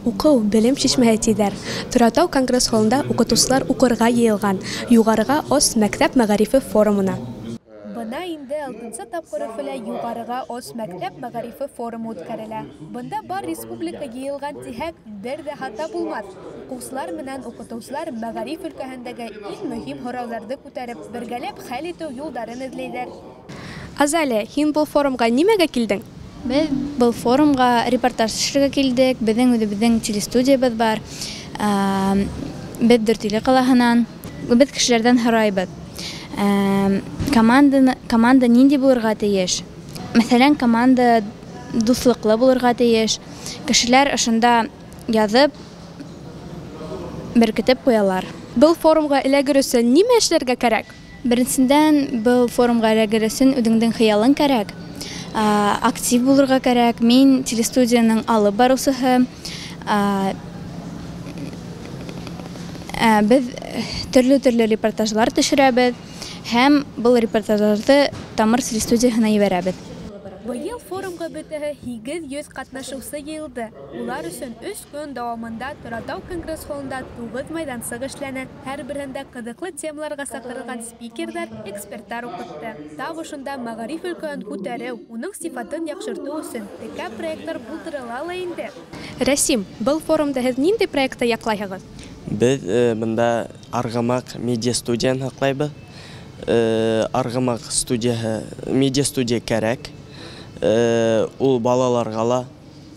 Уқу білім шешмәһе тидер. Торатау конгресс холлында укытучылар укырга йыелган югарыга ос мәктәп мәгарифе форумына. Бына инде 6-нчы тапкыр Өфөлә югарыга ос мәктәп мәгарифе форумы үткәрелә. Бында бар республика йыелган тиһәк, бер дә хата булмас. Укучылар менән укытучылар мәгариф өлкәһендәге иң мөһим һорауларны күтәреп, бергәләп хәл итү юлларын эзләйләр. Азалия, һин бу форумга нимәгә килдең? Без был форумга репортаж төшерергә килдек. Безнең телестудиябыз бар. Без Дүртөйле калаһыннан. Без кешеләрдән һорайбыз. Команда нинди булырга тиеш? Мәсәлән, команда дуслыклы булырга тиеш. Кешеләр ошында язып беркетеп куялар. Был форумга эләгер өчен нимә эшләргә кирәк? Беренчедән, был форумга эләгер өчен үзеңнең хыялың кирәк. Актив булырга кирәк. Мин телестудияның алып баручысы. Без төрле репортажлар төшерәбез һәм был репортажларны Тамыр телестудиясына җибәрәбез. Быел форумга бөтәһе 800 катнашучы йыелды. Улар өчен 3 көн дәвамында Торатау конгресс холлында 9 мәйдансык эшләнә. Һәр берендә кызыклы темаларга сакырылган спикерлар, экспертлар укытты. Тап ошында мәгариф өлкәен күтәрү, уның сыйфатын яхшырту өчен текә проектлар булдырыла ала инде. Рәсим, был форумда һез нинди проектта яклайһыгыз? Без монда Аргамак медиа студияны һаклайбыз. Аргамак студияһы медиа студия кирәк. Ул балаларга ла,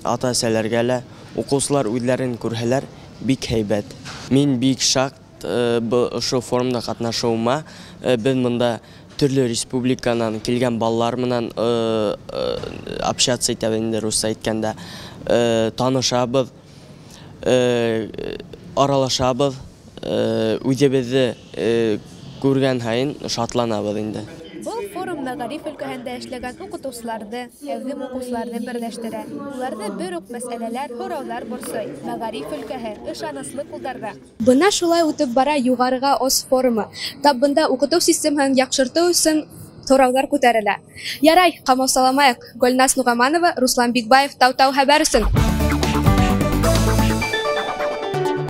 ата-әсәләргә ла, укучылар үзләрен күрһәләр, бик һәйбәт. Мин бик шат ошо форумда катнашуыма. Без монда төрле республиканан килгән балалар менән общаться итәбез инде русча әйткәндә. Танышабыз, аралашабыз, үзебезне күргән һайын шатланабыз инде. Бұл форум мәгариф өлкәһендә эшләгән укытучыларны, әзем укучыларны берләштерә. Уларны бер үк мәсьәләләр, һораулар борсый. Мәгариф өлкәһе ышанычлы кулдарда. Бына шулай үтеп бара югарыга ос форумы. Тап бында укыту системасын яхшырту өчен һораулар күтәрелә. Ярай, камасаламайык. Гөлнас Нугаманова, Руслан Бикбаев, Тау-Тау хәбәр өчен.